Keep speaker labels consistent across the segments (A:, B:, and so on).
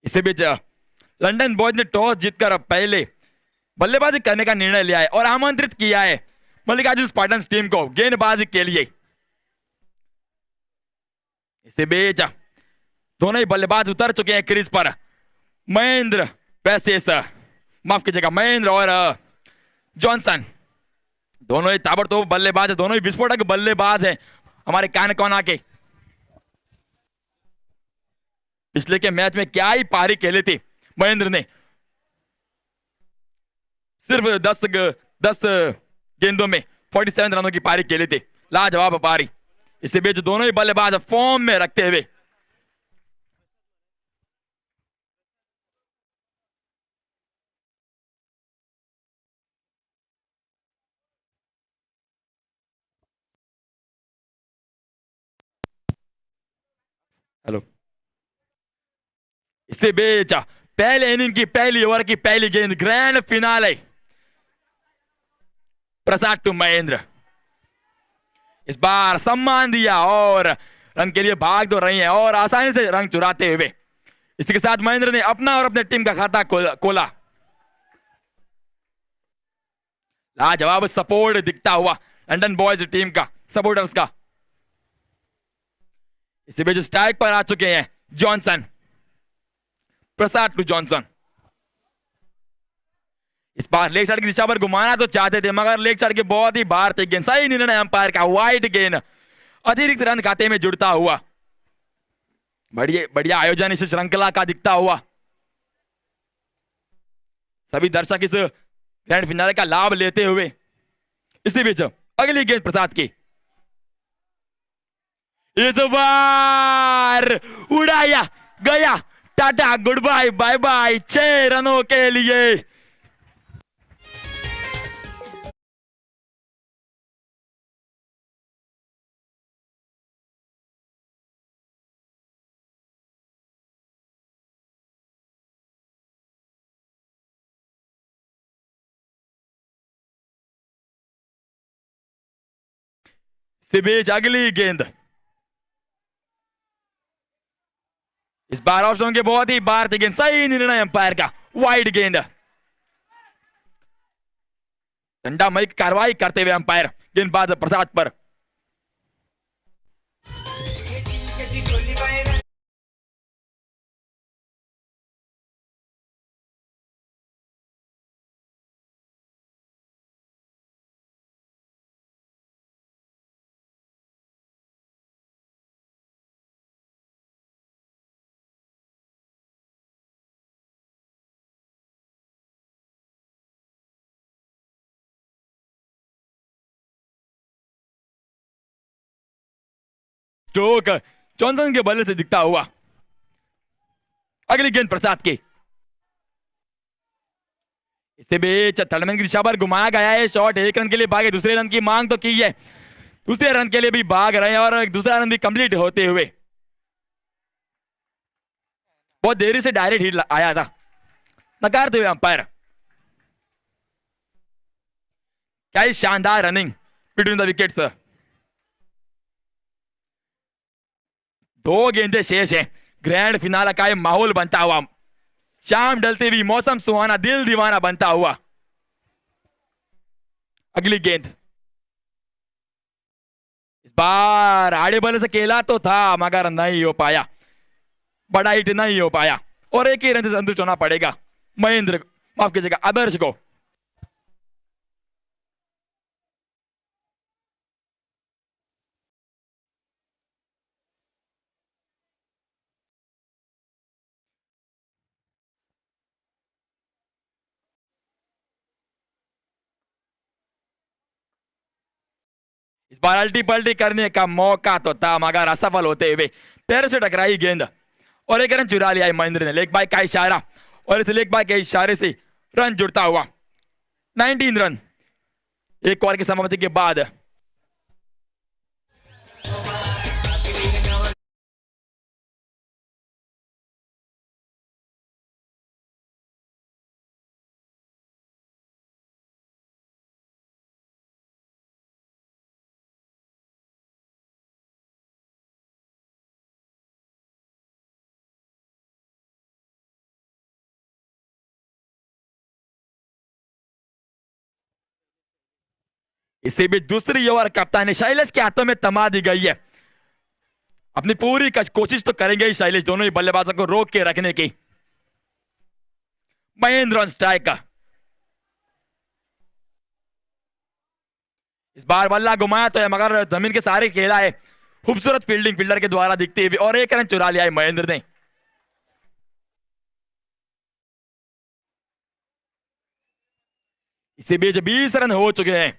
A: इसी बीच London boys ने toss जीतकर पहले बल्लेबाजी करने का निर्णय लिया है और आमंत्रित किया है मल्लिकार्जुन स्पार्टन्स टीम को गेंदबाजी के लिए। इसी बीच दोनों ही बल्लेबाज उतर चुके हैं क्रीज पर। महेंद्र वैसेस, माफ कीजिएगा, महेंद्र और जॉनसन दोनों ही ताबड़तोड़ बल्लेबाज है, दोनों ही विस्फोटक बल्लेबाज हैं हमारे कान कोना के। पिछले के मैच में क्या ही पारी खेली थी महेंद्र ने, सिर्फ 10 गेंदों में 47 रनों की पारी खेली थी, लाजवाब पारी। इसी बीच दोनों ही बल्लेबाज फॉर्म में रखते हुए हेलो, इसी बीच पहले इनिंग की पहली ओवर की पहली गेंद, grand finale, Prasad to Mahendra. इस बार सम्मान दिया और रन के लिए भाग दौड़ रही है और आसानी से रन चुराते हुए इसी के साथ महेंद्र ने अपना और अपने टीम का खाता खोला। लाजवाब सपोर्ट दिखता हुआ लंदन बॉयज टीम का, सपोर्टर्स का। इसी बीच स्ट्राइक पर आ चुके हैं जॉनसन, प्रसाद टू जॉनसन। इस बार लेग साइड की दिशा पर घुमाना तो चाहते थे मगर लेग साइड के बहुत ही बाहर थे गेंद। सही निर्णय अंपायर का, वाइड गेंद अतिरिक्त रन खाते में जुड़ता हुआ। बढ़िया बढ़िया आयोजन इस श्रृंखला का दिखता हुआ। सभी दर्शक इस ग्रैंड फिनाले का लाभ लेते हुए। इसी बीच अगली गेंद प्रसाद की, इस बार उड़ाया गया, tata good bye, bye bye 6 रनों के लिए। इसी बीच अगली गेंद, इस बार ऑप्शन के बहुत ही बाहर थी गेंद, सही निर्णय अंपायर का, वाइड गेंद। दंडामयी कार्रवाई करते हुए अंपायर गेंदबाज प्रसाद पर। स्ट्रोक जॉनसन के बल्ले से दिखता हुआ। अगली गेंद प्रसाद की, इसे बीच थर्डमैन की दिशा पर घुमाया गया है, शॉट 1 रन के लिए भागे, दूसरे रन की मांग तो की है, दूसरे रन के लिए भी भाग रहे हैं और दूसरा रन भी कंप्लीट होते हुए। बहुत देरी से डायरेक्ट हिट आया था, नकारते हुए अंपायर। क्या ही शानदार रनिंग बिटवीन द विकेट्स। 2 गेंदें शेष हैं, ग्रैंड फिनाले का माहौल बनता हुआ, शाम ढलते हुई मौसम सुहाना, दिल दीवाना बनता हुआ। अगली गेंद, इस बार आड़े बल्ले से खेला तो था मगर नहीं हो पाया, बड़ा हिट नहीं हो पाया और एक ही रन से संतुष्ट होना पड़ेगा महेंद्र, माफ कीजिएगा आदर्श को। इस बार अल्टी पल्टी करने का मौका तो था मगर असफल होते हुए पैर से टकराई गेंद और एक रन चुरा लिया है महेंद्र ने, लेग बाय का इशारा, और इस लेग बाय के इशारे से रन जुड़ता हुआ 19 रन एक ओवर की समाप्ति के बाद। इसी बीच दूसरी ओवर कप्तान शैलेश के हाथों में थमा दी गई है। अपनी पूरी कोशिश तो करेंगे ही शैलेश दोनों ही बल्लेबाजों को रोक के रखने की। महेंद्र ऑन स्ट्राइक का इस बार बल्ला घुमाया तो है मगर जमीन के सहारे खेला है। खूबसूरत फील्डिंग फील्डर के द्वारा दिखती हुई और एक रन चुरा लिया है महेंद्र ने। इसी बीच 20 रन हो चुके हैं।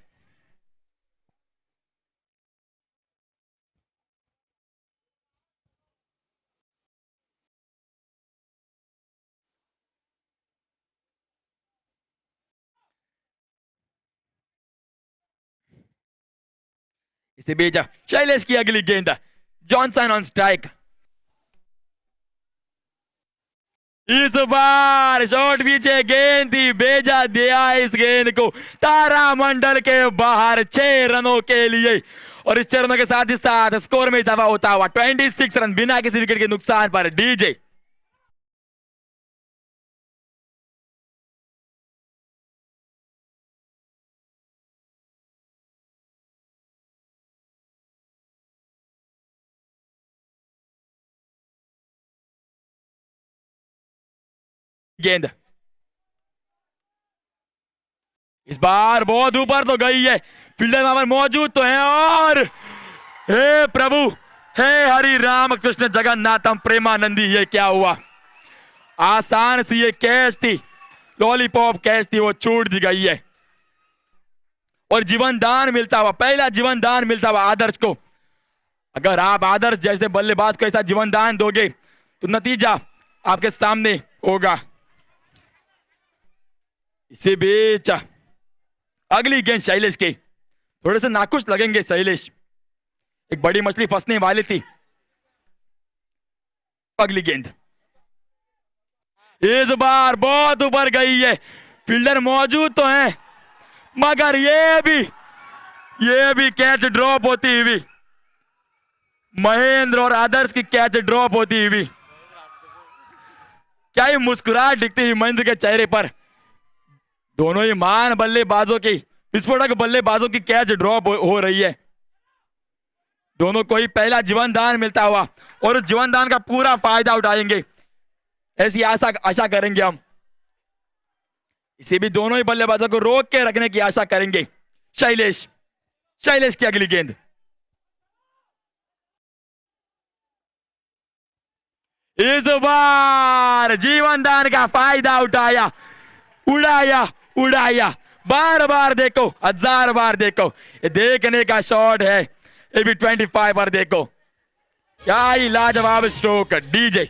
A: इसी बीच शैलेश की अगली गेंद, जॉनसन ऑन स्ट्राइक। इस बार शॉट पीछे गेंद थी, भेजा दिया इस गेंद को तारामंडल के बाहर 6 रनों के लिए। और इस 6 रनों के साथ ही साथ स्कोर में इजाफा होता हुआ 26 रन बिना किसी विकेट के नुकसान पर डीजे। गेंद इस बार बहुत ऊपर तो गई है, फील्डर वहां पर मौजूद तो है और हे प्रभु, हे हरि राम कृष्ण जगन्नाथम प्रेमानंदी, ये क्या हुआ? आसान सी ये कैच थी, लॉलीपॉप कैच थी, वो छूट दी गई है और जीवन दान मिलता हुआ, पहला जीवन दान मिलता हुआ आदर्श को। अगर आप आदर्श जैसे बल्लेबाज को ऐसा जीवन दान दोगे तो नतीजा आपके सामने होगा। इसी बीच अगली गेंद शैलेश की, थोड़े से नाखुश लगेंगे शैलेश, एक बड़ी मछली फंसने वाली थी। अगली गेंद इस बार बहुत ऊपर गई है, फील्डर मौजूद तो है मगर ये भी कैच ड्रॉप होती हुई, महेंद्र और आदर्श की कैच ड्रॉप होती हुई। क्या ही मुस्कुराहट दिखती हुई महेंद्र के चेहरे पर। दोनों ही महान बल्लेबाजों की, विस्फोटक बल्लेबाजों की कैच ड्रॉप हो रही है। दोनों को ही पहला जीवन दान मिलता हुआ और उस जीवन दान का पूरा फायदा उठाएंगे, ऐसी आशा करेंगे हम। इसे भी दोनों ही बल्लेबाजों को रोक के रखने की आशा करेंगे। शैलेश की अगली गेंद इस बार जीवन दान का फायदा उठाया, उड़ाया, बार बार देखो, 1000 बार देखो, ये देखने का शॉट है। ये भी 25 पर देखो, क्या ही लाजवाब स्ट्रोक डीजे।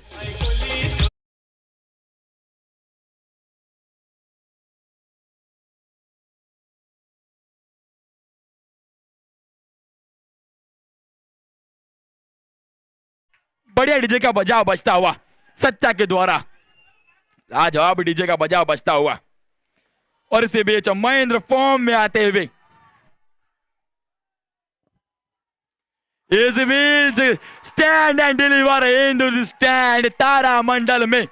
A: बढ़िया डीजे का बजाव बजता हुआ सच्चा के द्वारा, लाजवाब डीजे का बजाव बजता हुआ और इसे बीच महेंद्र फॉर्म में आते हुए। इस बीच stand and deliver in stand, तारामंडल में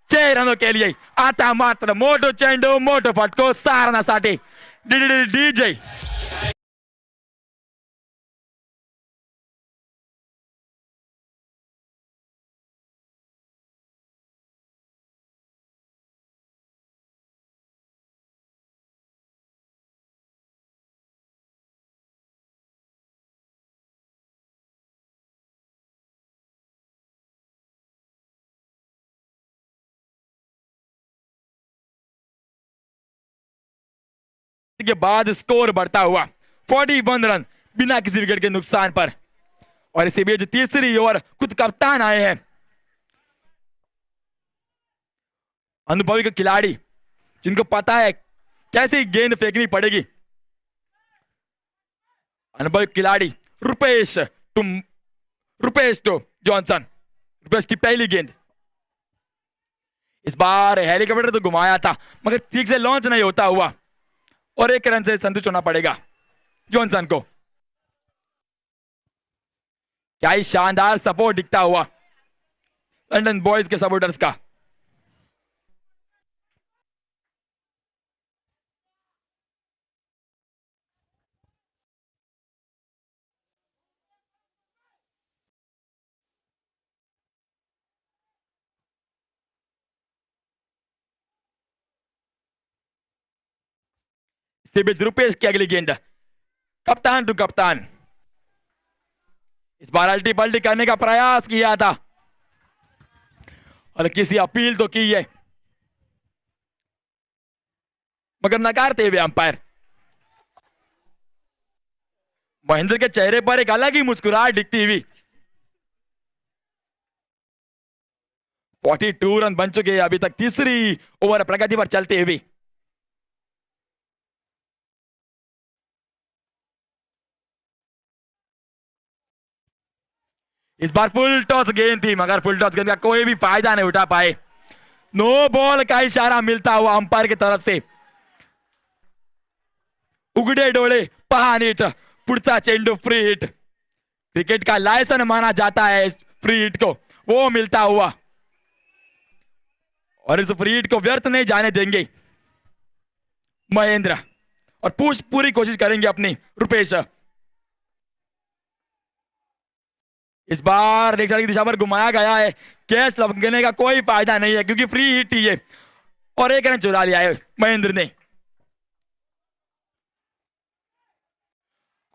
A: 6 रनों के लिए आता मात्र मोटो चेंडू, मोटो फटको सारना साठी डीजे। के बाद स्कोर बढ़ता हुआ 41 रन बिना किसी विकेट के नुकसान पर। और इसी बीच तीसरी ओवर खुद कप्तान आए हैं, अनुभवी के खिलाड़ी जिनको पता है कैसी गेंद फेंकनी पड़ेगी। अनुभवी खिलाड़ी रुपेश टू जॉनसन, रुपेश की पहली गेंद। इस बार हेलीकॉप्टर तो घुमाया था मगर ठीक से लॉन्च नहीं होता हुआ और 1 रन से संतुष्ट होना पड़ेगा जॉनसन को। क्या ही शानदार सपोर्ट दिखता हुआ लंदन बॉयज के सपोर्टर्स का। इसी बीच रुपेश की अगली गेंद, कप्तान टू कप्तान। इस बार अल्टी पल्टी करने का प्रयास किया था और किसी अपील तो की है, मगर नकारते हुए अंपायर। महेंद्र के चेहरे पर एक अलग ही मुस्कुराहट दिखती हुई। 42 रन बन चुके हैं अभी तक तीसरी ओवर प्रगति पर चलते हुए। इस बार फुल टॉस गेंद थी, मगर फुल टॉस गेंद का कोई भी फायदा नहीं उठा पाए। नो बॉल का इशारा मिलता हुआ अंपायर की तरफ से। उघडे डोळे पहा नीट, पुढचा चेंडू फ्री हिट। क्रिकेट का लाइसेंस माना जाता है इस फ्री हिट को, वो मिलता हुआ और इस फ्री हिट को व्यर्थ नहीं जाने देंगे महेंद्र और पूरी कोशिश करेंगे अपनी रुपेश। इस बार लेग साइड की दिशा पर घुमाया गया है, कैच लगने का कोई फायदा नहीं है क्योंकि फ्री हिट ही है और एक रन चुरा लिया है महेंद्र ने।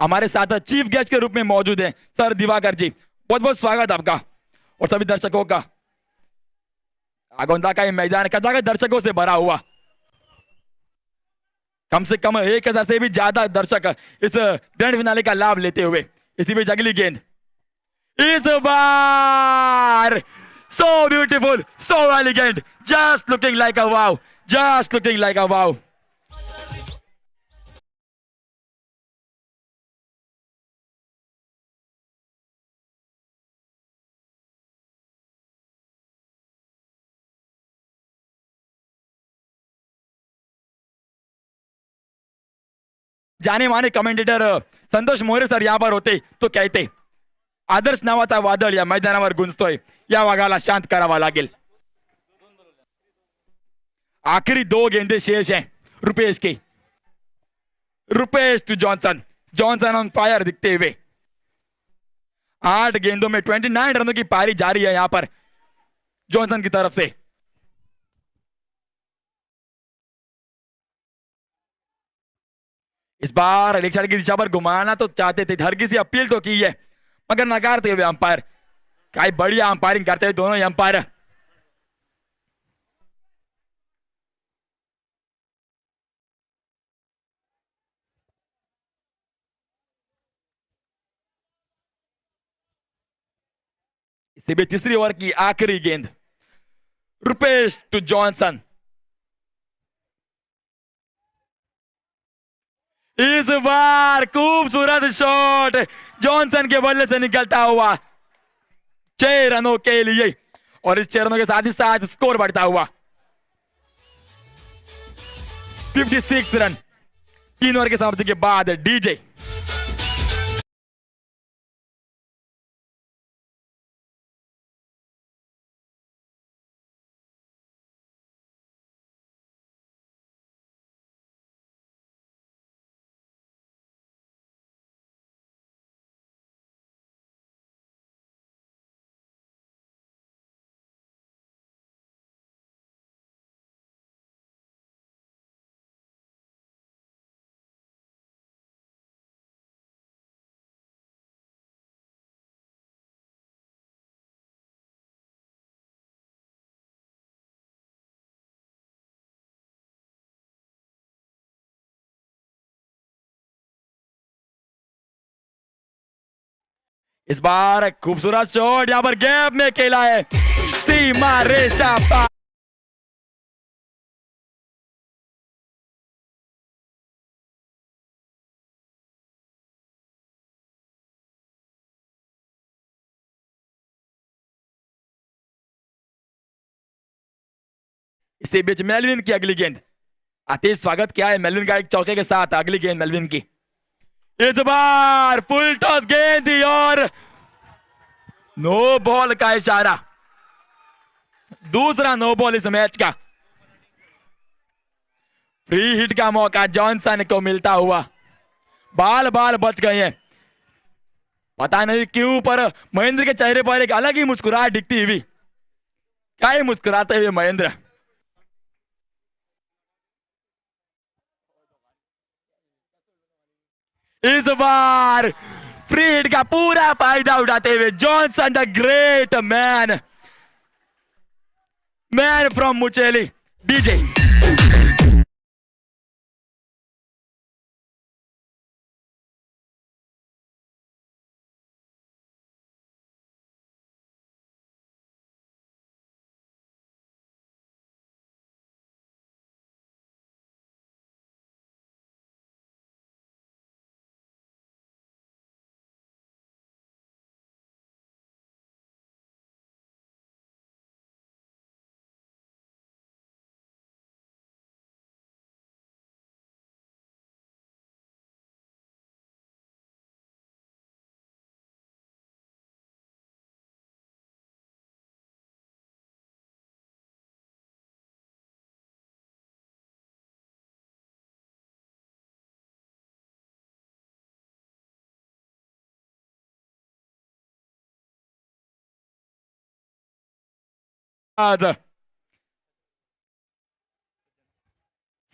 A: हमारे साथ चीफ गेस्ट के रूप में मौजूद हैं सर दिवाकर जी, बहुत बहुत स्वागत आपका और सभी दर्शकों का। आगोंदा का ये मैदान कचाकच दर्शकों से भरा हुआ, कम से कम 1000 से भी ज्यादा दर्शक इस ग्रैंड फिनाले का लाभ लेते हुए। इसी बीच अगली गेंद, इस बार so beautiful, so elegant, just looking like a wow, just looking like a wow. जाने माने कमेंटेटर संतोष मोरे सर यहां पर होते तो कहते, आदर्श नावाचा वादळ या मैदानावर गुंजतोय, या वाघाला शांत करावा लागेल। आखिरी 2 गेंदे शेष हैं रुपेश की। Rupesh to Johnson, Johnson on fire दिखते हुए। 8 गेंदों में 29 रनों की पारी जारी है यहां पर जॉनसन की तरफ से। इस बार लेग साइड की दिशा पर घुमाना तो चाहते थे, हर किसी अपील तो की है मगर नकारते हुए अंपायर। काय बढ़िया अंपायरिंग करते हुए दोनों ही अंपायर। इसी भी तीसरी ओवर की आखिरी गेंद, रुपेश टू जॉनसन। इस बार खूबसूरत शॉट जॉनसन के बल्ले से निकलता हुआ 6 रनों के लिए और इस 6 रनों के साथ ही साथ स्कोर बढ़ता हुआ 56 रन 3 ओवर के समाप्ति के बाद। डीजे इस बार खूबसूरत शॉट यहां पर गैप में खेला है, सीमा रेशा पार। इसी बीच मेलविन की अगली गेंद, आतिश स्वागत किया है मेलविन का एक चौके के साथ। अगली गेंद मेलविन की, इस बार फुल टॉस गेंद थी और नो बॉल का इशारा, दूसरा नो बॉल इस मैच का। फ्री हिट का मौका जॉनसन को मिलता हुआ, बाल बाल बच गए हैं। पता नहीं क्यों पर महेंद्र के चेहरे पर एक अलग ही मुस्कुराहट दिखती हुई। क्या ही मुस्कुराते हुए महेंद्र। इस बार फ्री हिट का पूरा फायदा उठाते हुए Johnson the great man from मुचेली डीजे।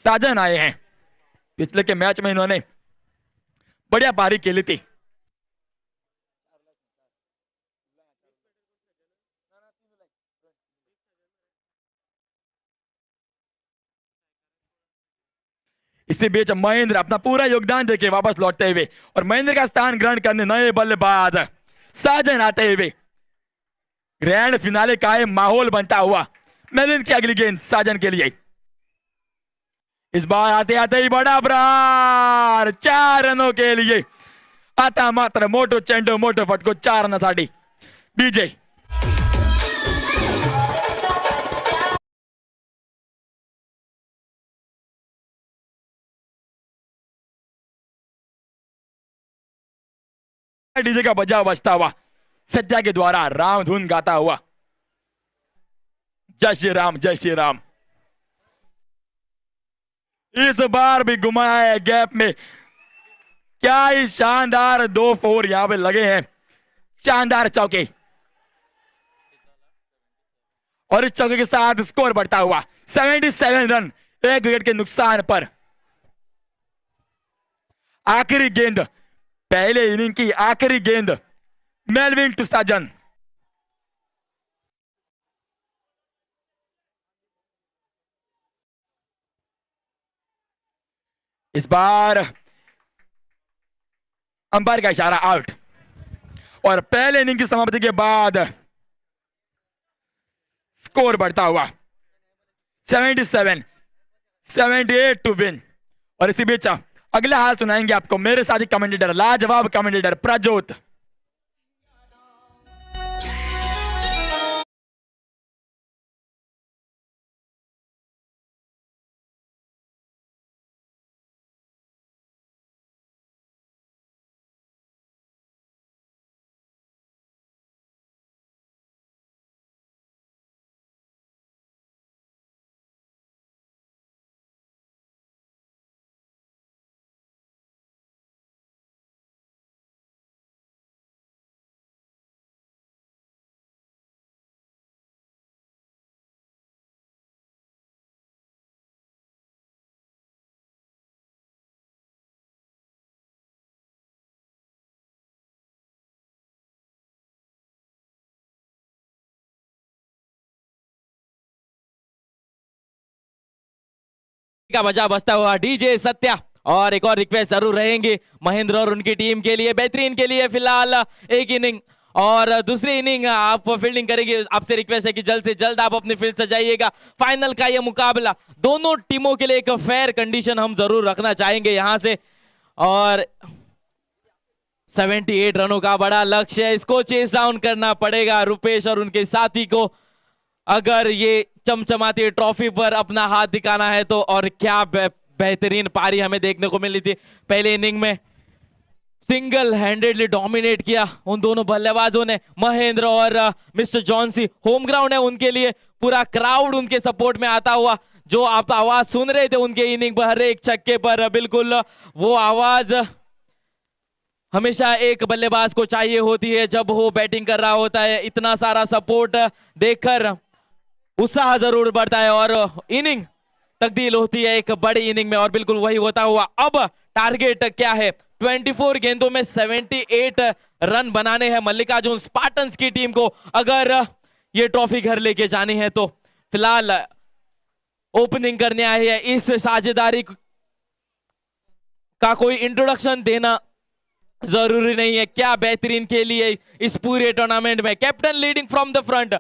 A: साजन आए हैं। पिछले के मैच में इन्होंने बढ़िया पारी खेली थी। इसी बीच महेंद्र अपना पूरा योगदान देके वापस लौटते हुए और महेंद्र का स्थान ग्रहण करने नए बल्लेबाज साजन आते हुए ग्रैंड फिनाले का माहौल बनता हुआ मेलिन की अगली गेंद साजन के लिए। इस बार आते आते ही बड़ा प्रहार 4 रनों के लिए आता मात्र मोटो चेंडू मोटो फटको 4 रनासाठी बीजे। डीजे का बजाव बजता हुआ सत्या के द्वारा राम धुन गाता हुआ जय श्री राम जय श्री राम। इस बार भी घुमाया है गैप में। क्या ही शानदार 2-4 यहां पे लगे हैं। शानदार चौके और इस चौके के साथ स्कोर बढ़ता हुआ 77 रन 1 विकेट के नुकसान पर। आखिरी गेंद पहले इनिंग की आखिरी गेंद मेलविन टू साजन। इस बार अंपायर का इशारा आउट और पहले इनिंग की समाप्ति के बाद स्कोर बढ़ता हुआ 77-78 टू विन। और इसी बीच अगला हाल सुनाएंगे आपको मेरे साथी कमेंटेटर लाजवाब कमेंटेटर प्रज्योत।
B: का बजा बजता हुआ डीजे सत्या। और एक और रिक्वेस्ट जरूर रहेंगे महेंद्र और उनकी टीम के लिए बेहतरीन के लिए फिलहाल एक इनिंग और दूसरी इनिंग आप फील्डिंग करेंगे। आपसे रिक्वेस्ट है कि जल्द से जल्द आप अपनी फील्ड सजाइएगा। फाइनल का ये मुकाबला दोनों टीमों के लिए एक फेयर कंडीशन हम जरूर रखना चाहेंगे यहां से। और 78 रनों का बड़ा लक्ष्य है, इसको चेस डाउन करना पड़ेगा रुपेश और उनके साथी को अगर ये चमचमाती ट्रॉफी पर अपना हाथ दिखाना है तो। और क्या बेहतरीन पारी हमें देखने को मिली थी पहले इनिंग में। सिंगल हैंडेडली डोमिनेट किया उन दोनों बल्लेबाजों ने। महेंद्र और मिस्टर जॉन्सी होम ग्राउंड है उनके लिए, पूरा क्राउड उनके सपोर्ट में आता हुआ। जो आप आवाज सुन रहे थे उनके इनिंग पर हर एक छक्के पर, बिल्कुल वो आवाज हमेशा एक बल्लेबाज को चाहिए होती है जब वो बैटिंग कर रहा होता है। इतना सारा सपोर्ट देखकर उत्साह जरूर बढ़ता है और इनिंग तब्दील होती है एक बड़ी इनिंग में। और बिल्कुल वही होता हुआ अब टारगेट क्या है 24 गेंदों में 78 रन बनाने हैं मल्लिकार्जुन स्पार्टन्स की टीम को अगर ये ट्रॉफी घर लेके जानी है तो। फिलहाल ओपनिंग करने आए हैं, इस साझेदारी का कोई इंट्रोडक्शन देना जरूरी नहीं है। क्या बेहतरीन खेली है इस पूरे टूर्नामेंट में। Captain leading from the front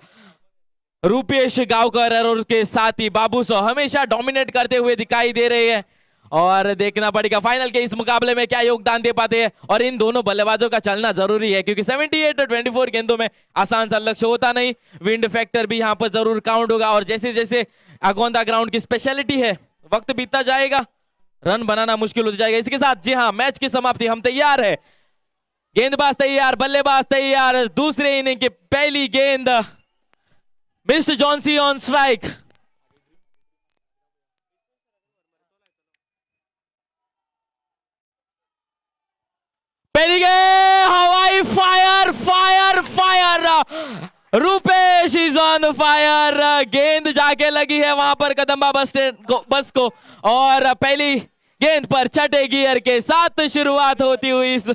B: Rupesh Gavkar और उसके साथी बाबूसो हमेशा डोमिनेट करते हुए दिखाई दे रहे हैं और देखना पड़ेगा फाइनल के इस मुकाबले में क्या योगदान दे पाते हैं। और इन दोनों बल्लेबाजों का चलना जरूरी है क्योंकि 78-24 गेंदों में आसान सा लक्ष्य होता नहीं। विंड फैक्टर भी यहां पर जरूर काउंट होगा और जैसे जैसे अगोंदा ग्राउंड की स्पेशलिटी है, वक्त बीतता जाएगा, रन बनाना मुश्किल हो जाएगा। इसके साथ जी हाँ, मैच की समाप्ति, हम तैयार है, गेंदबाज तैयार, बल्लेबाज तैयार। दूसरे इनिंग की पहली गेंद, मिस्टर जॉन्सी ऑन स्ट्राइक। पहली गेंद, हवाई fire fire fire, Rupesh is on fire. गेंद जाके लगी है वहां पर कदम्बा बस को और पहली गेंद पर छठे गियर के साथ शुरुआत होती हुई इस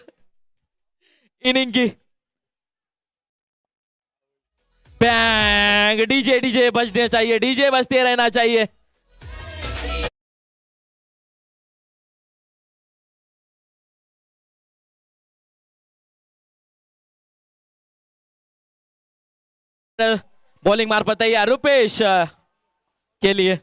B: इनिंग की। बैंग, डीजे डीजे बजने चाहिए, डीजे बजते रहना चाहिए। बॉलिंग मार्फत तैयार रूपेश के लिए।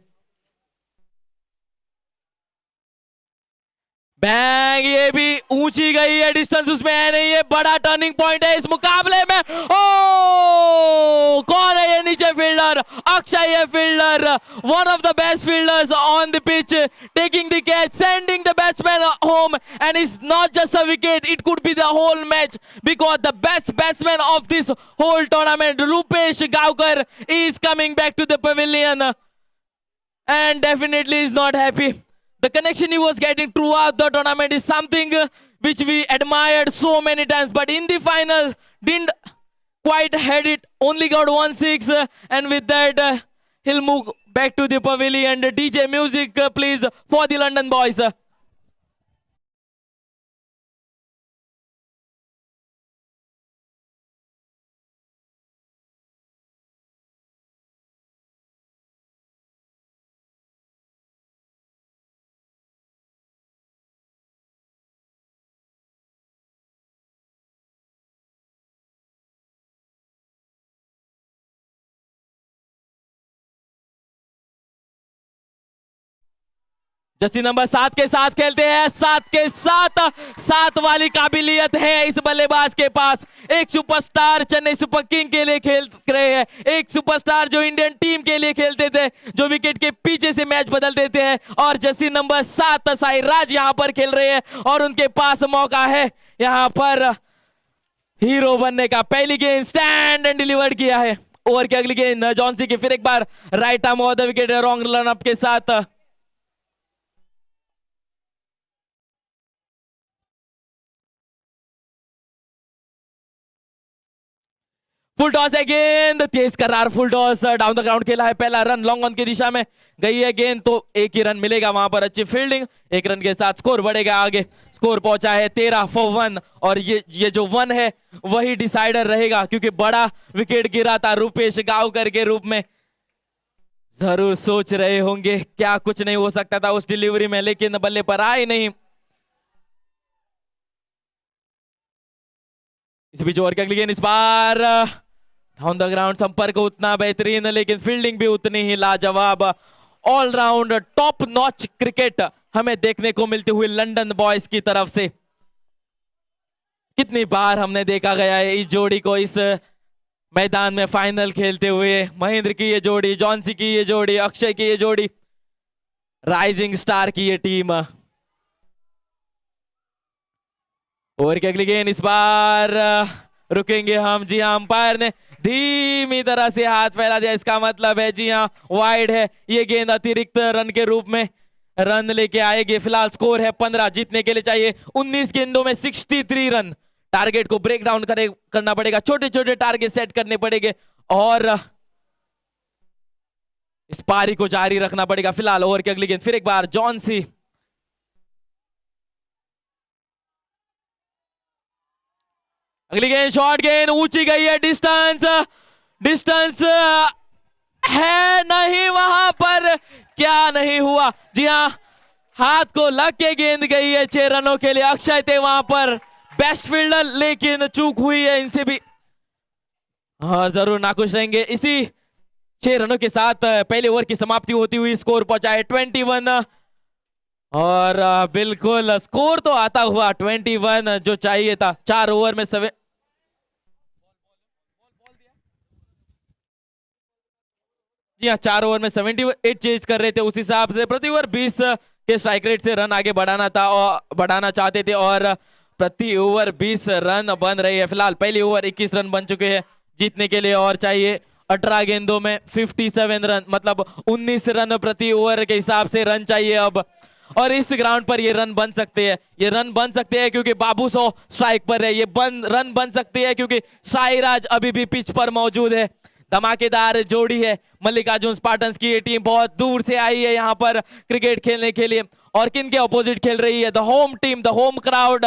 B: बैंग, ये भी ऊंची गई है, डिस्टेंस उसमें है नहीं, ये बड़ा टर्निंग पॉइंट है इस मुकाबले में। ओ, कौन है ये नीचे फील्डर? अक्षय है fielder, one of the best fielders on the pitch, taking the catch, sending the batsman home, and it's not just a wicket, it could be the whole match because the best batsman of this whole tournament Rupesh Gavkar is coming back to the pavilion and definitely is not happy. The connection he was getting throughout the tournament is something which we admired so many times, but in the final didn't quite had it, only got 1-6 and with that he'll move back to the pavilion. DJ music please for the London boys. Jersey number 7 के साथ खेलते हैं, 7 के साथ 7 वाली काबिलियत है इस बल्लेबाज के पास। एक सुपरस्टार चेन्नई सुपर किंग के लिए खेल रहे हैं, एक सुपरस्टार जो इंडियन टीम के लिए खेलते थे, जो विकेट के पीछे से मैच बदल देते हैं, और जर्सी नंबर 7 साईराज यहां पर खेल रहे हैं और उनके पास मौका है यहां पर हीरो बनने का। पहली गेंद स्टैंड एंड डिलीवर्ड किया है। ओवर की अगली गेंद जॉन्सी की, फिर एक बार right arm off the wicket wrong run up के साथ। फुल टॉस है, गेंद तेज करार, full toss down the ground खेला है, पहला रन लॉन्ग ऑन की दिशा में गई है गेंद, तो एक ही रन मिलेगा वहां पर। अच्छी फील्डिंग, एक रन के साथ स्कोर बढ़ेगा आगे। स्कोर पहुंचा है 13 फॉर 1 और ये जो 1 है वही डिसाइडर रहेगा क्योंकि बड़ा विकेट गिरा था रूपेश गावकर के रूप में। जरूर सोच रहे होंगे क्या कुछ नहीं हो सकता था उस डिलीवरी में, लेकिन बल्ले पर आए नहीं। इस बीच ओवर की अगली गेंद, इस बार ऑन द ग्राउंड संपर्क उतना बेहतरीन लेकिन फील्डिंग भी उतनी ही लाजवाब। ऑलराउंड टॉप नॉच क्रिकेट हमें देखने को मिलती हुई लंदन बॉयज की तरफ से। कितनी बार हमने देखा गया है इस जोड़ी को इस मैदान में फाइनल खेलते हुए। महेंद्र की ये जोड़ी, जॉन्सी की ये जोड़ी, अक्षय की ये जोड़ी, राइजिंग स्टार की ये टीम। ओवर की अगली गेंद, इस बार रुकेंगे हम। जी हाँ, अंपायर ने धीमी तरह से हाथ फैला दिया, इसका मतलब है जी हाँ वाइड है। ये गेंद अतिरिक्त रन के रूप में रन लेके आएगी। फिलहाल स्कोर है 15, जीतने के लिए चाहिए 19 गेंदों में 63 रन। टारगेट को ब्रेक डाउन करना पड़ेगा, छोटे छोटे टारगेट सेट करने पड़ेंगे और इस पारी को जारी रखना पड़ेगा। फिलहाल ओवर की अगली गेंद, फिर एक बार जॉन्सी, अगली गेंद शॉर्ट गेंद ऊंची गई है, डिस्टेंस डिस्टेंस है नहीं वहां पर, क्या नहीं हुआ। जी हाँ, हाथ को लग के गेंद गई है 6 रनों के लिए। अक्षय थे वहां पर बेस्ट फील्डर, लेकिन चूक हुई है इनसे भी। हाँ, जरूर नाखुश रहेंगे। इसी 6 रनों के साथ पहले ओवर की समाप्ति होती हुई स्कोर पहुंचा है 21 और बिल्कुल स्कोर तो आता हुआ 21 जो चाहिए था। 4 ओवर में 7 जी हाँ, 4 ओवर में 78 चेज कर रहे थे। उस हिसाब से प्रति ओवर 20 के स्ट्राइक रेट से रन आगे बढ़ाना था और बढ़ाना चाहते थे, और प्रति ओवर 20 रन बन रही है। फिलहाल पहले ओवर 21 रन बन चुके हैं जीतने के लिए, और चाहिए 18 गेंदों में 57 रन, मतलब 19 रन प्रति ओवर के हिसाब से रन चाहिए अब। और इस ग्राउंड पर ये रन बन सकते हैं, ये रन बन सकते हैं क्योंकि बाबू 100 स्ट्राइक पर है। ये रन बन सकते हैं क्योंकि साईराज अभी भी पिच पर मौजूद है। धमाकेदार जोड़ी है मल्लिकार्जुन स्पार्टन्स की। ये टीम बहुत दूर से आई है यहाँ पर क्रिकेट खेलने के लिए, और किन के अपोजिट खेल रही है? The home team, the home crowd,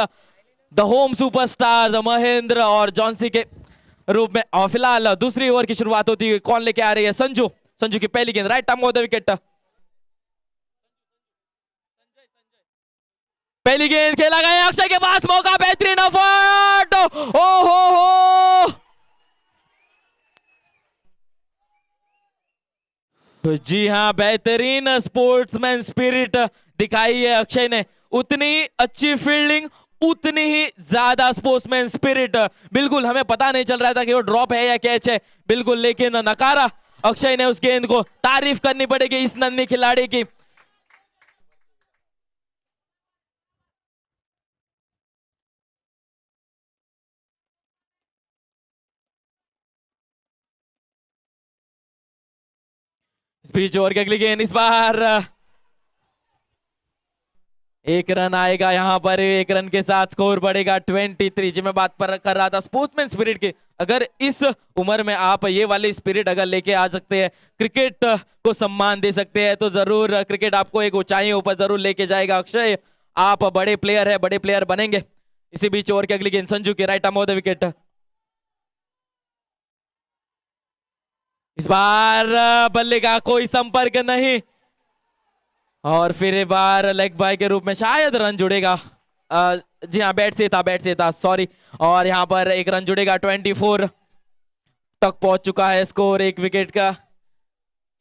B: the home superstar Mahendra और जॉन्सी के रूप में। और फिलहाल दूसरी ओवर की शुरुआत होती है। कौन लेके आ रही है? संजू। संजू की पहली गेंद right arm off the wicket. पहली गेंद खेला गया, अक्षय के पास मौका, बेहतरीन एफर्ट। ओ हो जी हाँ, बेहतरीन स्पोर्ट्समैन स्पिरिट दिखाई है अक्षय ने। उतनी अच्छी फील्डिंग, उतनी ही ज्यादा स्पोर्ट्समैन स्पिरिट। बिल्कुल हमें पता नहीं चल रहा था कि वो ड्रॉप है या कैच है, बिल्कुल, लेकिन नकारा अक्षय ने उस गेंद को। तारीफ करनी पड़ेगी इस नन्ही खिलाड़ी की। इस बीच ओवर की अगली गेंद, इस बार 1 रन आएगा यहाँ पर। 1 रन के साथ स्कोर बढ़ेगा 23। जी मैं बात कर रहा था स्पोर्ट्समैन स्पिरिट की। अगर इस उम्र में आप ये वाली स्पिरिट अगर लेके आ सकते हैं, क्रिकेट को सम्मान दे सकते हैं, तो जरूर क्रिकेट आपको एक ऊंचाइयों पर जरूर लेके जाएगा। अक्षय, आप बड़े प्लेयर है, बड़े प्लेयर बनेंगे। इसी बीच ओवर की अगली गेंद संजू की right arm off the wicket. इस बार बल्ले का कोई संपर्क नहीं, और फिर एक बार लेग बाय के रूप में शायद रन जुड़ेगा। जी हाँ, बैट से था, सॉरी। और यहाँ पर 1 रन जुड़ेगा। 24 तक पहुंच चुका है स्कोर 1 विकेट का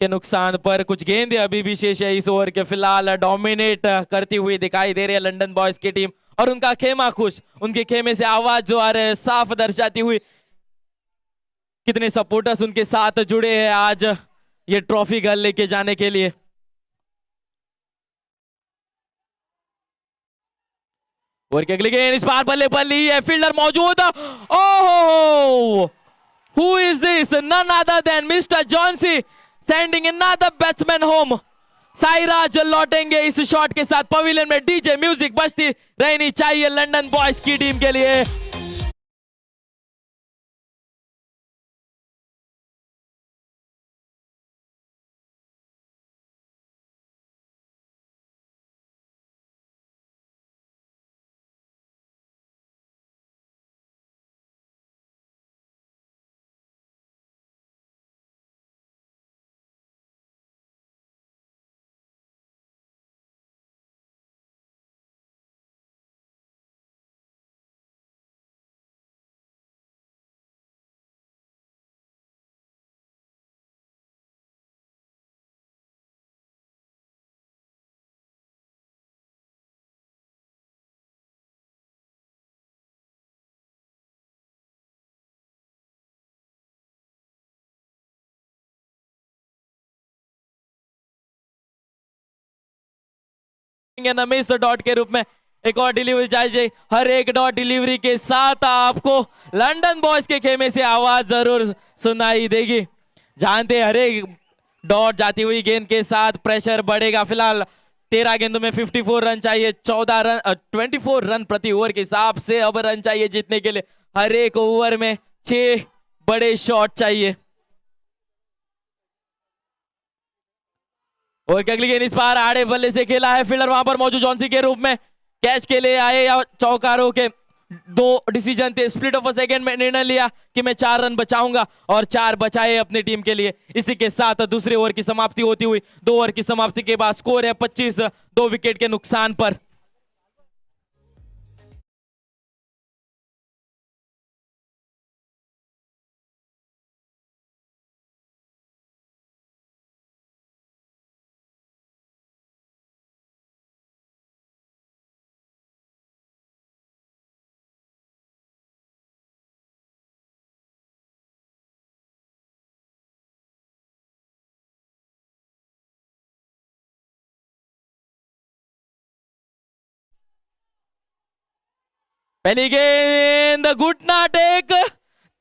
B: के नुकसान पर। कुछ गेंदें अभी भी शेष है इस ओवर के। फिलहाल डोमिनेट करती हुई दिखाई दे रही है लंदन बॉयज की टीम, और उनका खेमा खुश। उनके खेमे से आवाज जो आ रही है साफ दर्शाती हुई कितने सपोर्टर्स उनके साथ जुड़े हैं आज ये ट्रॉफी घर लेके जाने के लिए। ओवर की अगली गेंद, इस बार बल्ले पर ली है, फील्डर मौजूद। ओहो, who is this? None other than mister Johnsy, sending another batsman home. Sairaj लौटेंगे इस शॉट के साथ। पवेलियन में डीजे म्यूजिक बजती रहनी चाहिए लंदन बॉयज की टीम के लिए। मिस डॉट के रूप में एक और डिलीवरी चाहिए। हर एक डॉट डिलीवरी के साथ आपको लंदन बॉयज के खेमे से आवाज जरूर सुनाई देगी। जानते हर एक डॉट जाती हुई गेंद के साथ प्रेशर बढ़ेगा। फिलहाल 13 गेंदों में 54 रन चाहिए। 24 रन प्रति ओवर के हिसाब से अब रन चाहिए जीतने के लिए। हर एक ओवर में 6 बड़े शॉट चाहिए। और अगली गेंद, इस बार आड़े बल्ले से खेला है, फील्डर वहां पर मौजूद जॉन्सी के रूप में। कैच के लिए आए या चौकारों के दो डिसीजन थे, स्प्लिट ऑफ अ सेकंड में निर्णय लिया कि मैं 4 रन बचाऊंगा और 4 बचाए अपनी टीम के लिए। इसी के साथ दूसरे ओवर की समाप्ति होती हुई 2 ओवर की समाप्ति के बाद स्कोर है 25, 2 विकेट के नुकसान पर। पहली गेंद घुटना टेक,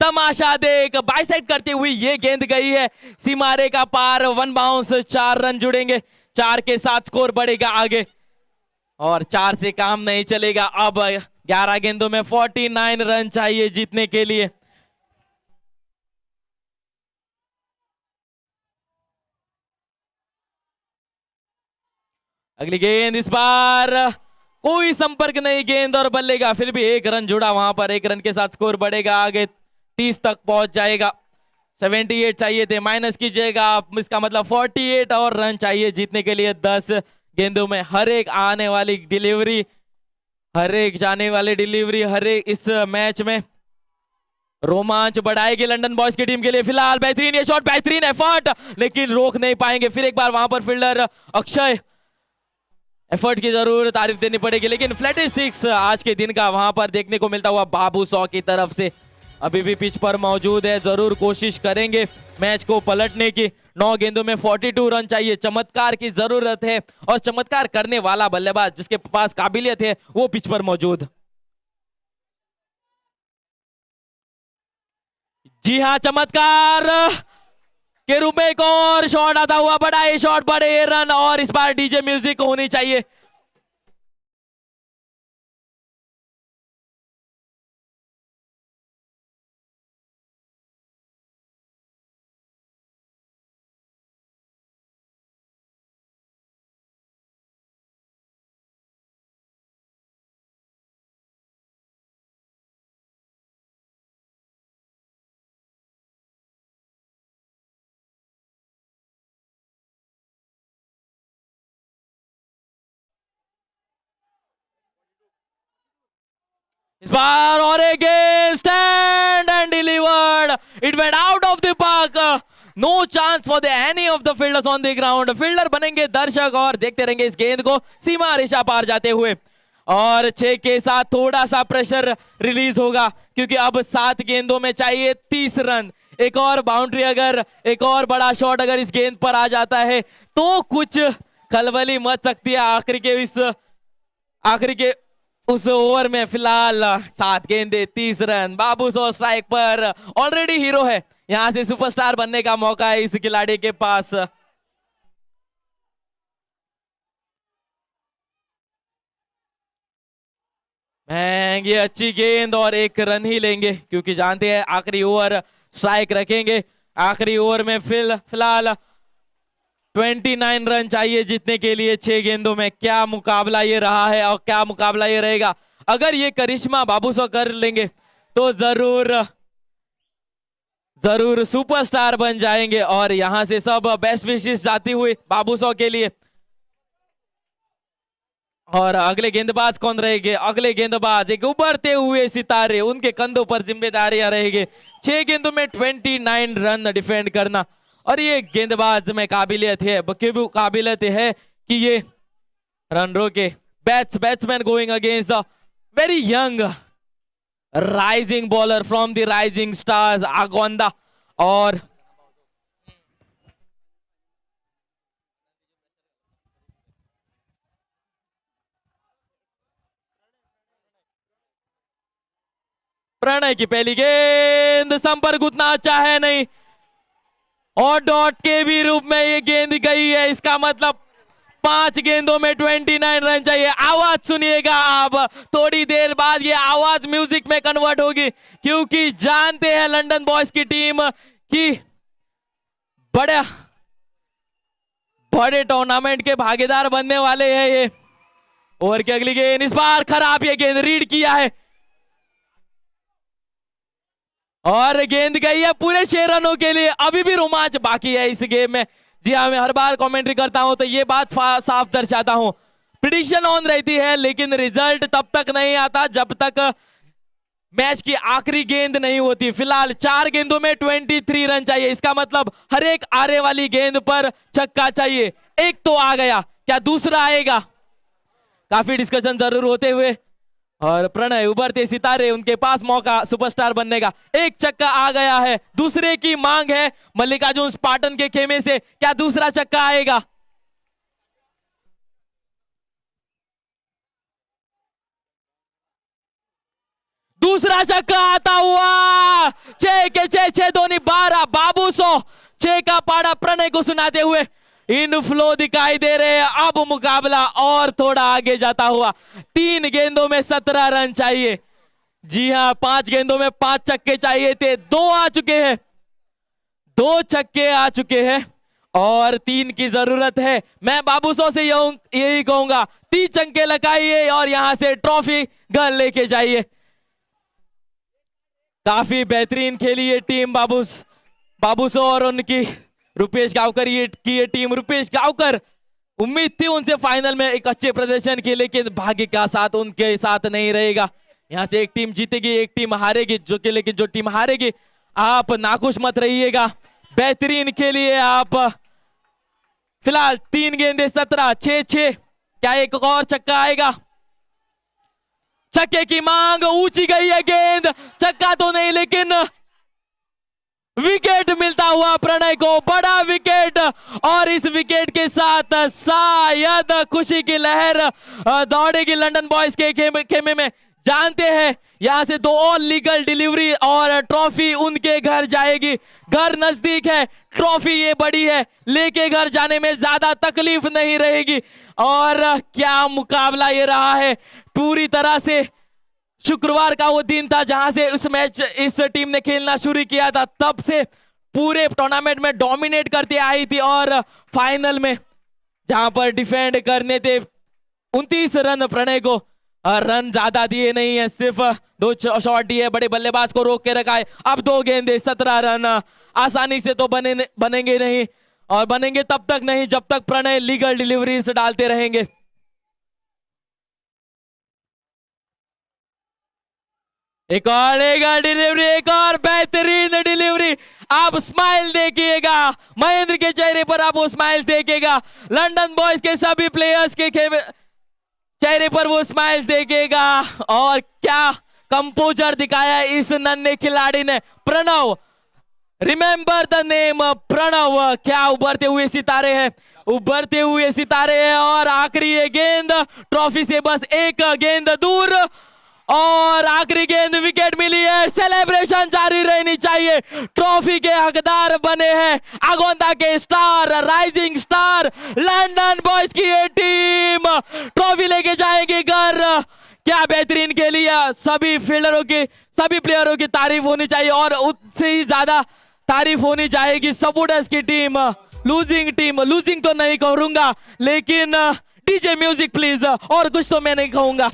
B: तमाशा देख, बाइसेक्ट करते हुए ये गेंद गई है सीमारे का पार। 1 बाउंस, 4 रन जुड़ेंगे, 4 के साथ स्कोर बढ़ेगा आगे और 4 से काम नहीं चलेगा। अब 11 गेंदों में 49 रन चाहिए जीतने के लिए। अगली गेंद, इस बार कोई संपर्क नहीं गेंद और बल्लेगा, फिर भी 1 रन जुड़ा वहां पर। 1 रन के साथ स्कोर बढ़ेगा आगे, 30 तक पहुंच जाएगा। 78 चाहिए थे, माइनस कीजिएगा आप, इसका मतलब 48 और रन चाहिए जीतने के लिए। 10 गेंदों में हर एक आने वाली डिलीवरी, हर एक जाने वाली डिलीवरी, हर एक इस मैच में रोमांच बढ़ाएगी लंदन बॉयज की टीम के लिए। फिलहाल बेहतरीन ये शॉट, बेहतरीन एफर्ट, लेकिन रोक नहीं पाएंगे। फिर एक बार वहां पर फील्डर अक्षय, एफर्ट की जरूर तारीफ देनी पड़ेगी, लेकिन फ्लैट 6 आज के दिन का वहां पर देखने को मिलता हुआ बाबू सौ की तरफ से अभी भी पिच पर मौजूद है। जरूर कोशिश करेंगे मैच को पलटने की। 9 गेंदों में 42 रन चाहिए, चमत्कार की जरूरत है और चमत्कार करने वाला बल्लेबाज जिसके पास काबिलियत है वो पिच पर मौजूद। जी हाँ, चमत्कार के रूप में एक और शॉट आता हुआ, बड़ा ये शॉट, बड़े ये रन, और इस बार डीजे म्यूजिक होनी चाहिए। इस बार और एक stand and delivered, it went out of the park. No chance for the any of the fielders on the ground. Fielder बनेंगे दर्शक और देखते रहेंगे इस गेंद को सीमा रेखा पार जाते हुए। और 6 के साथ थोड़ा सा प्रेशर रिलीज होगा क्योंकि अब 7 गेंदों में चाहिए 30 रन। एक और बाउंड्री, अगर एक और बड़ा शॉट अगर इस गेंद पर आ जाता है तो कुछ खलबली मच सकती है आखिरी के उस ओवर में। फिलहाल 7 गेंदे 30 रन, बाबू सौ स्ट्राइक पर, ऑलरेडी हीरो है, यहां से सुपरस्टार बनने का मौका है इस खिलाड़ी के पास। महंगी अच्छी गेंद और 1 रन ही लेंगे क्योंकि जानते हैं आखिरी ओवर स्ट्राइक रखेंगे। आखिरी ओवर में फिलहाल 29 रन चाहिए जीतने के लिए 6 गेंदों में। क्या मुकाबला ये रहा है और क्या मुकाबला ये रहेगा। अगर ये करिश्मा बाबू सौ कर लेंगे तो जरूर सुपरस्टार बन जाएंगे और यहां से सब बेस्ट विशेस जाती हुई बाबू सौ के लिए। और अगले गेंदबाज कौन रहेंगे? अगले गेंदबाज एक उभरते हुए सितारे, उनके कंधों पर जिम्मेदारियां रहेंगे। 6 गेंदों में 29 रन डिफेंड करना, और ये गेंदबाज में काबिलियत है कि ये रन रोके। Batsman going against the very young rising bowler from the rising stars Agonda. और प्रणय की पहली गेंद, संपर्क उतना अच्छा है नहीं और डॉट के भी रूप में ये गेंद गई है। इसका मतलब 5 गेंदों में 29 रन चाहिए। आवाज सुनिएगा आप, थोड़ी देर बाद ये आवाज म्यूजिक में कन्वर्ट होगी क्योंकि जानते हैं लंदन बॉयज की टीम की बड़े टूर्नामेंट के भागीदार बनने वाले हैं ये। ओवर की अगली गेंद, इस बार खराब ये गेंद रीड किया है और गेंद गई है पूरे 6 रनों के लिए। अभी भी रोमांच बाकी है इस गेम में। जी हाँ, मैं हर बार कमेंट्री करता हूं तो ये बात साफ दर्शाता हूं, प्रिडिक्शन ऑन रहती है लेकिन रिजल्ट तब तक नहीं आता जब तक मैच की आखिरी गेंद नहीं होती। फिलहाल 4 गेंदों में 23 रन चाहिए, इसका मतलब हर एक आने वाली गेंद पर छक्का चाहिए। एक तो आ गया, क्या दूसरा आएगा? काफी डिस्कशन जरूर होते हुए, और प्रणय उभरते सितारे, उनके पास मौका सुपरस्टार बनने का। एक छक्का आ गया है, दूसरे की मांग है मल्लिकार्जुन स्पार्टन के खेमे से, क्या दूसरा छक्का आएगा? दूसरा छक्का आता हुआ, 6 के 6, 6 दूनी 12, बाबू 100, 6 का पाड़ा प्रणय को सुनाते हुए इन फ्लो दिखाई दे रहे हैं। अब मुकाबला और थोड़ा आगे जाता हुआ, 3 गेंदों में 17 रन चाहिए। जी हां, 5 गेंदों में 5 छक्के चाहिए थे, 2 आ चुके हैं, 2 छक्के आ चुके हैं और 3 की जरूरत है। मैं बाबू 100 से यही कहूंगा, 3 छक्के लगाइए और यहां से ट्रॉफी घर लेके जाइए। काफी बेहतरीन खेली ये टीम बाबूसो और उनकी रुपेश गांवकर की ये टीम। रुपेश गांवकर, उम्मीद थी उनसे फाइनल में एक अच्छे प्रदर्शन के, लेकिन भाग्य का साथ उनके साथ नहीं रहेगा। यहां से एक टीम जीतेगी, एक टीम हारेगी, लेकिन जो टीम हारेगी आप नाखुश मत रहिएगा, बेहतरीन खेलिए आप। फिलहाल 3 गेंदे 17, 6-6, क्या एक और छक्का आएगा? छक्के की मांग, ऊंची गई है गेंद, छक्का तो नहीं लेकिन विकेट मिलता हुआ प्रणय को, बड़ा विकेट। और इस विकेट के साथ शायद खुशी की लहर दौड़ेगी लंदन बॉयज के खेमे में। जानते हैं यहां से 2 और लीगल डिलीवरी और ट्रॉफी उनके घर जाएगी। घर नजदीक है, ट्रॉफी ये बड़ी है, लेके घर जाने में ज्यादा तकलीफ नहीं रहेगी। और क्या मुकाबला ये रहा है, पूरी तरह से शुक्रवार का वो दिन था जहां से इस टीम ने खेलना शुरू किया था, तब से पूरे टूर्नामेंट में डोमिनेट करते आई थी। और फाइनल में जहां पर डिफेंड करने थे 29 रन प्रणय को, रन ज्यादा दिए नहीं है, सिर्फ 2 शॉट दिए, बड़े बल्लेबाज को रोक के रखा है। अब 2 गेंदे 17 रन आसानी से तो बनेंगे नहीं, और बनेंगे तब तक नहीं जब तक प्रणय लीगल डिलीवरीज डालते रहेंगे। एक और लीगल डिलीवरी, एक और बेहतरीन डिलीवरी। आप स्माइल देखिएगा, महेंद्र के चेहरे पर आप वो स्माइल देखिएगा, लंदन बॉयज के सभी प्लेयर्स के चेहरे पर वो स्माइल्स देखेगा। और क्या कंपोजर दिखाया इस नन्हे खिलाड़ी ने, Pranav, remember the name Pranav. क्या उभरते हुए सितारे हैं, उभरते हुए सितारे हैं। और आखिरी ये गेंद ट्रॉफी से बस 1 गेंद दूर, और आखिरी गेंद विकेट मिली है। सेलिब्रेशन जारी रहनी चाहिए, ट्रॉफी के हकदार बने हैं आगोंदा के star, rising star London boys की ये टीम ट्रॉफी लेके जाएगी घर। क्या बेहतरीन खेली है, सभी फील्डरों की, सभी प्लेयरों की तारीफ होनी चाहिए, और उससे ही ज्यादा तारीफ होनी चाहिए सपोर्टर्स की टीम। लूजिंग तो नहीं कहूंगा, लेकिन डीजे म्यूजिक प्लीज, और कुछ तो मैं नहीं कहूंगा।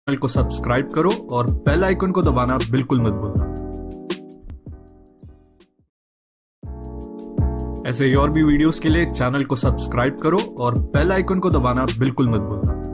C: चैनल को सब्सक्राइब करो और बेल आइकन को दबाना बिल्कुल मत भूलना। ऐसे ही और भी वीडियोस के लिए चैनल को सब्सक्राइब करो और बेल आइकन को दबाना बिल्कुल मत भूलना।